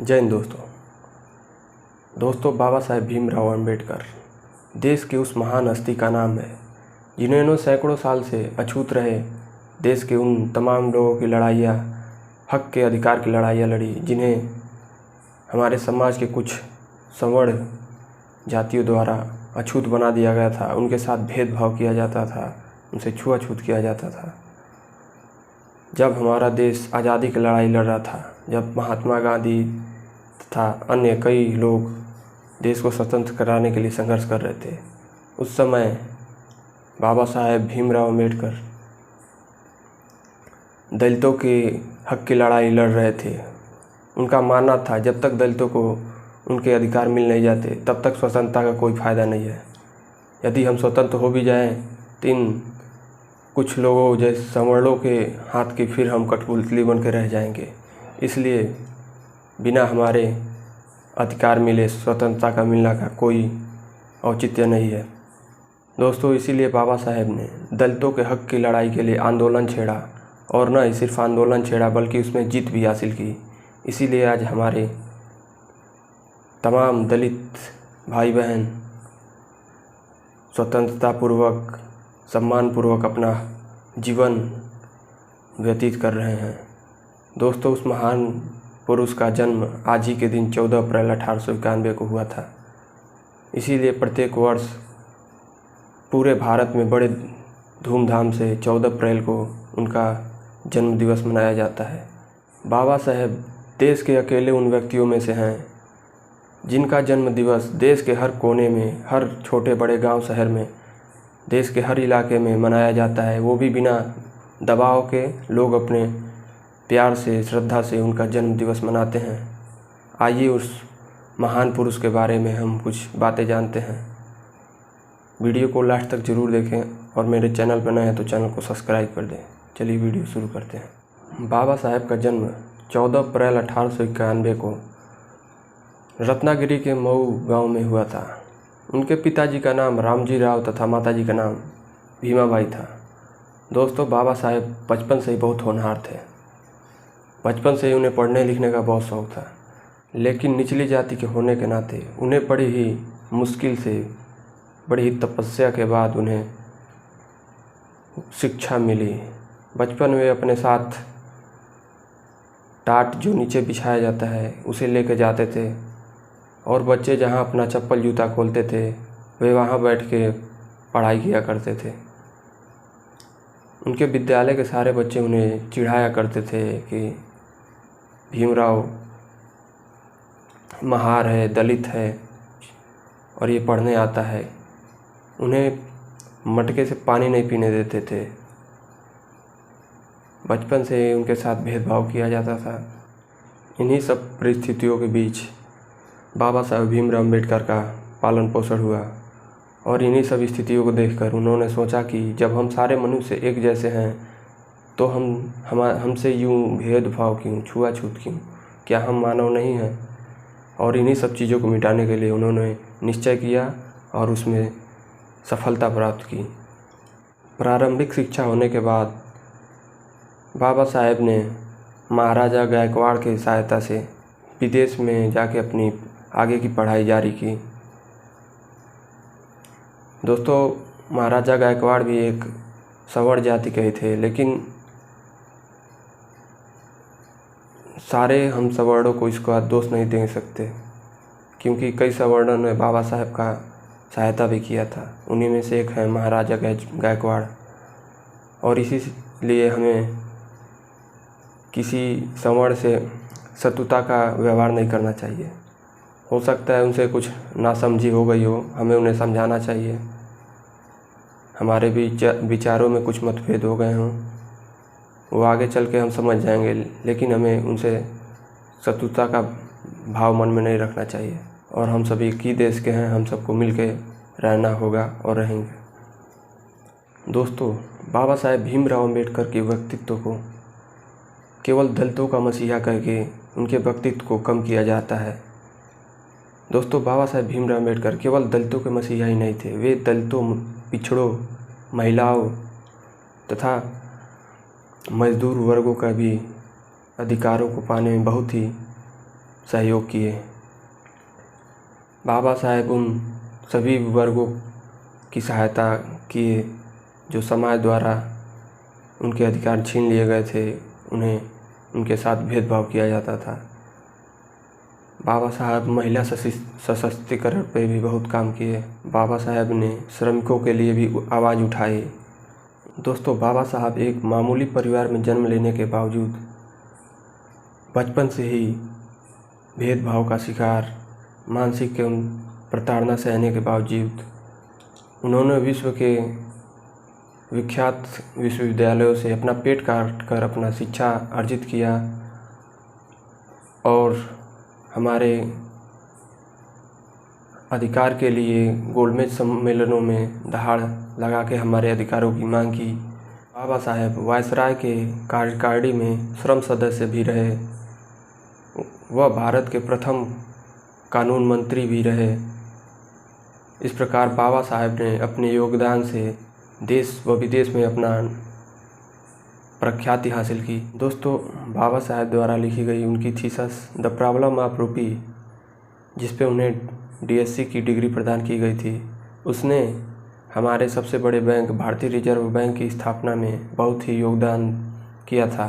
जय हिंद दोस्तों बाबा साहेब भीमराव अम्बेडकर देश की उस महान हस्ती का नाम है जिन्होंने सैकड़ों साल से अछूत रहे देश के उन तमाम लोगों की लड़ाइयाँ, हक के अधिकार की लड़ाइयाँ लड़ी, जिन्हें हमारे समाज के कुछ सवर्ण जातियों द्वारा अछूत बना दिया गया था। उनके साथ भेदभाव किया जाता था, उनसे छुआछूत किया जाता था। जब हमारा देश आज़ादी की लड़ाई लड़ रहा था, जब महात्मा गांधी तथा अन्य कई लोग देश को स्वतंत्र कराने के लिए संघर्ष कर रहे थे, उस समय बाबा साहेब भीमराव अम्बेडकर दलितों के हक की लड़ाई लड़ रहे थे। उनका मानना था जब तक दलितों को उनके अधिकार मिल नहीं जाते तब तक स्वतंत्रता का कोई फ़ायदा नहीं है। यदि हम स्वतंत्र हो भी जाएं तो इन कुछ लोगों जैसे सवर्णों के हाथ की फिर हम कठपुतली बन के रह जाएंगे। इसलिए बिना हमारे अधिकार मिले स्वतंत्रता का मिलना का कोई औचित्य नहीं है। दोस्तों, इसीलिए बाबा साहेब ने दलितों के हक की लड़ाई के लिए आंदोलन छेड़ा, और न ही सिर्फ आंदोलन छेड़ा बल्कि उसमें जीत भी हासिल की। इसीलिए आज हमारे तमाम दलित भाई बहन स्वतंत्रतापूर्वक, सम्मानपूर्वक अपना जीवन व्यतीत कर रहे हैं। दोस्तों, उस महान पुरुष का जन्म आज ही के दिन 14 अप्रैल 1891 को हुआ था। इसीलिए प्रत्येक वर्ष पूरे भारत में बड़े धूमधाम से 14 अप्रैल को उनका जन्म दिवस मनाया जाता है। बाबा साहेब देश के अकेले उन व्यक्तियों में से हैं जिनका जन्म दिवस देश के हर कोने में, हर छोटे बड़े गांव शहर में, देश के हर इलाके में मनाया जाता है। वो भी बिना दबाव के लोग अपने प्यार से, श्रद्धा से उनका जन्म दिवस मनाते हैं। आइए उस महान पुरुष के बारे में हम कुछ बातें जानते हैं। वीडियो को लास्ट तक ज़रूर देखें और मेरे चैनल पर नए हैं तो चैनल को सब्सक्राइब कर दें। चलिए वीडियो शुरू करते हैं। बाबा साहेब का जन्म 14 अप्रैल 1891 को रत्नागिरी के मऊ गांव में हुआ था। उनके पिताजी का नाम रामजी राव तथा माताजी का नाम भीमाबाई था। दोस्तों, बाबा साहेब बचपन से ही बहुत होनहार थे। बचपन से ही उन्हें पढ़ने लिखने का बहुत शौक़ था, लेकिन निचली जाति के होने के नाते उन्हें बड़ी ही मुश्किल से, बड़ी ही तपस्या के बाद उन्हें शिक्षा मिली। बचपन में अपने साथ टाट जो नीचे बिछाया जाता है उसे लेकर जाते थे, और बच्चे जहाँ अपना चप्पल जूता खोलते थे वे वहाँ बैठ के पढ़ाई किया करते थे। उनके विद्यालय के सारे बच्चे उन्हें चिढ़ाया करते थे कि भीमराव महार है, दलित है और ये पढ़ने आता है। उन्हें मटके से पानी नहीं पीने देते थे। बचपन से उनके साथ भेदभाव किया जाता था। इन्हीं सब परिस्थितियों के बीच बाबा साहेब भीमराव अम्बेडकर का पालन पोषण हुआ, और इन्हीं सब स्थितियों को देखकर उन्होंने सोचा कि जब हम सारे मनुष्य एक जैसे हैं तो हमसे यूँ भेदभाव क्यों, छुआछूत क्यों, क्या हम मानव नहीं हैं? और इन्हीं सब चीज़ों को मिटाने के लिए उन्होंने निश्चय किया और उसमें सफलता प्राप्त की। प्रारंभिक शिक्षा होने के बाद बाबा साहेब ने महाराजा गायकवाड़ की सहायता से विदेश में जाके अपनी आगे की पढ़ाई जारी की। दोस्तों, महाराजा गायकवाड़ भी एक सवर्ण जाति के ही थे, लेकिन सारे हम सवर्णों को इसका दोष नहीं दे सकते, क्योंकि कई सवर्णों ने बाबा साहेब का सहायता भी किया था। उन्हीं में से एक है महाराजा गायकवाड़। और इसीलिए हमें किसी सवर्ण से शत्रुता का व्यवहार नहीं करना चाहिए। हो सकता है उनसे कुछ नासमझी हो गई हो, हमें उन्हें समझाना चाहिए। हमारे बीच विचारों में कुछ मतभेद हो गए हों, वो आगे चल के हम समझ जाएंगे, लेकिन हमें उनसे शत्रुता का भाव मन में नहीं रखना चाहिए। और हम सभी की देश के हैं, हम सबको मिल के रहना होगा और रहेंगे। दोस्तों, बाबा साहेब भीमराव अम्बेडकर के व्यक्तित्व को केवल दलितों का मसीहा कह के उनके व्यक्तित्व को कम किया जाता है। दोस्तों, बाबा साहेब भीमराव अम्बेडकर केवल दलितों के मसीहा ही नहीं थे, वे दलितों, पिछड़ों, महिलाओं तथा मजदूर वर्गों का भी अधिकारों को पाने में बहुत ही सहयोग किए। बाबा साहेब उन सभी वर्गों की सहायता किए जो समाज द्वारा उनके अधिकार छीन लिए गए थे, उन्हें उनके साथ भेदभाव किया जाता था। बाबा साहब महिला सशक्तिकरण पे भी बहुत काम किए। बाबा साहब ने श्रमिकों के लिए भी आवाज़ उठाई। दोस्तों, बाबा साहब एक मामूली परिवार में जन्म लेने के बावजूद बचपन से ही भेदभाव का शिकार, मानसिक एवं प्रताड़ना सहने के बावजूद उन्होंने विश्व के विख्यात विश्वविद्यालयों से अपना पेट काट कर अपना शिक्षा अर्जित किया और हमारे अधिकार के लिए गोलमेज सम्मेलनों में दहाड़ लगा के हमारे अधिकारों की मांग की। बाबा साहेब वायसराय के कार्यकारिणी में श्रम सदस्य भी रहे। वह भारत के प्रथम कानून मंत्री भी रहे। इस प्रकार बाबा साहेब ने अपने योगदान से देश व विदेश में अपना प्रख्याति हासिल की। दोस्तों, बाबा साहेब द्वारा लिखी गई उनकी थीसिस द प्रॉब्लम ऑफ रूपी, जिस पे उन्हें DSc की डिग्री प्रदान की गई थी, उसने हमारे सबसे बड़े बैंक भारतीय रिजर्व बैंक की स्थापना में बहुत ही योगदान किया था।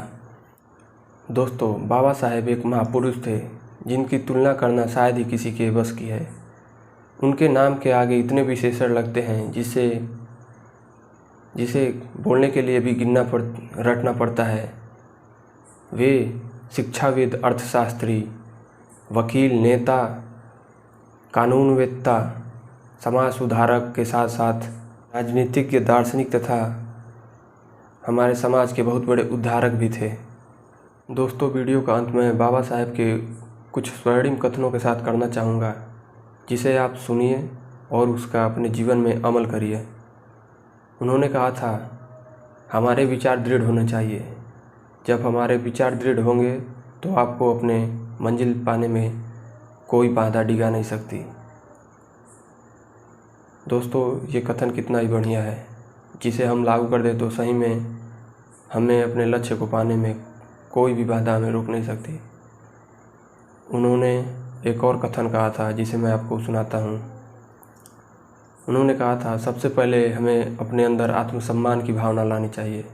दोस्तों, बाबा साहेब एक महापुरुष थे जिनकी तुलना करना शायद ही किसी के बस की है। उनके नाम के आगे इतने विशेषण लगते हैं जिसे बोलने के लिए भी रटना पड़ता है। वे शिक्षाविद, अर्थशास्त्री, वकील, नेता, कानूनवेत्ता, समाज सुधारक के साथ साथ राजनीतिज्ञ, दार्शनिक तथा हमारे समाज के बहुत बड़े उद्धारक भी थे। दोस्तों, वीडियो का अंत में बाबा साहेब के कुछ स्वर्णिम कथनों के साथ करना चाहूँगा, जिसे आप सुनिए और उसका अपने जीवन में अमल करिए। उन्होंने कहा था, हमारे विचार दृढ़ होने चाहिए। जब हमारे विचार दृढ़ होंगे तो आपको अपने मंजिल पाने में कोई बाधा डिगा नहीं सकती। दोस्तों, ये कथन कितना ही बढ़िया है, जिसे हम लागू कर दें तो सही में हमें अपने लक्ष्य को पाने में कोई भी बाधा हमें रोक नहीं सकती। उन्होंने एक और कथन कहा था जिसे मैं आपको सुनाता हूँ। उन्होंने कहा था, सबसे पहले हमें अपने अंदर आत्मसम्मान की भावना लानी चाहिए।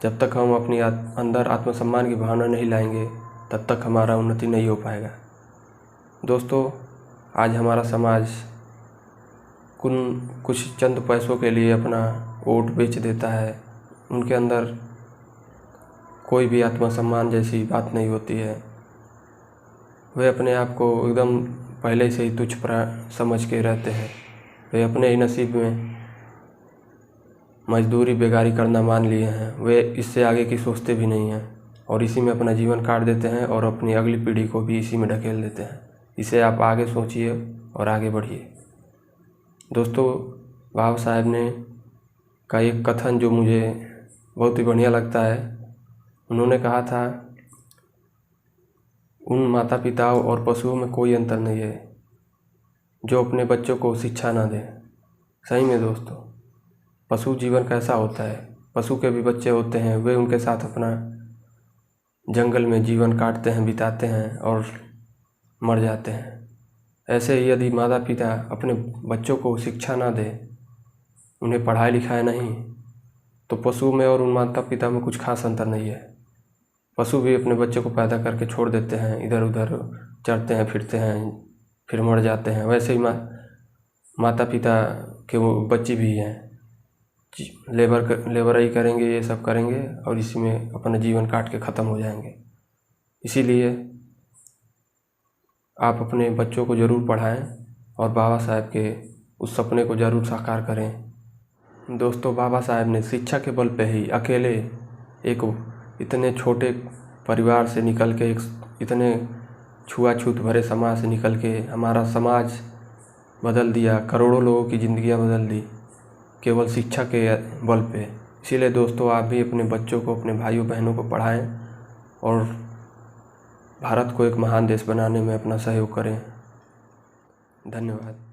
जब तक हम अपनी अंदर आत्मसम्मान की भावना नहीं लाएंगे तब तक हमारा उन्नति नहीं हो पाएगा। दोस्तों, आज हमारा समाज कुछ चंद पैसों के लिए अपना वोट बेच देता है। उनके अंदर कोई भी आत्मसम्मान जैसी बात नहीं होती है। वे अपने आप को एकदम पहले से ही तुच्छ समझ के रहते हैं। वे अपने ही नसीब में मजदूरी, बेगारी करना मान लिए हैं। वे इससे आगे की सोचते भी नहीं हैं और इसी में अपना जीवन काट देते हैं और अपनी अगली पीढ़ी को भी इसी में ढकेल देते हैं। इसे आप आगे सोचिए और आगे बढ़िए। दोस्तों, बाबा साहेब ने का एक कथन जो मुझे बहुत ही बढ़िया लगता है, उन्होंने कहा था, उन माता पिताओं और पशुओं में कोई अंतर नहीं है जो अपने बच्चों को शिक्षा ना दें। सही में दोस्तों, पशु जीवन कैसा होता है, पशु के भी बच्चे होते हैं। वे उनके साथ अपना जंगल में जीवन काटते हैं, बिताते हैं और मर जाते हैं। ऐसे ही यदि माता पिता अपने बच्चों को शिक्षा ना दे, उन्हें पढ़ाई लिखाई नहीं, तो पशु में और उन माता पिता में कुछ खास अंतर नहीं है। पशु भी अपने बच्चों को पैदा करके छोड़ देते हैं, इधर उधर चरते हैं, फिरते हैं, फिर मर जाते हैं। वैसे ही माता पिता के वो बच्चे भी हैं, लेबरई करेंगे, ये सब करेंगे और इसी में अपना जीवन काट के ख़त्म हो जाएंगे। इसीलिए आप अपने बच्चों को ज़रूर पढ़ाएं और बाबा साहेब के उस सपने को ज़रूर साकार करें। दोस्तों, बाबा साहेब ने शिक्षा के बल पे ही अकेले एक इतने छोटे परिवार से निकल के, एक इतने छुआछूत भरे समाज से निकल के हमारा समाज बदल दिया, करोड़ों लोगों की ज़िंदगियां बदल दी केवल शिक्षा के बल पे। इसीलिए दोस्तों, आप भी अपने बच्चों को, अपने भाइयों बहनों को पढ़ाएं और भारत को एक महान देश बनाने में अपना सहयोग करें। धन्यवाद।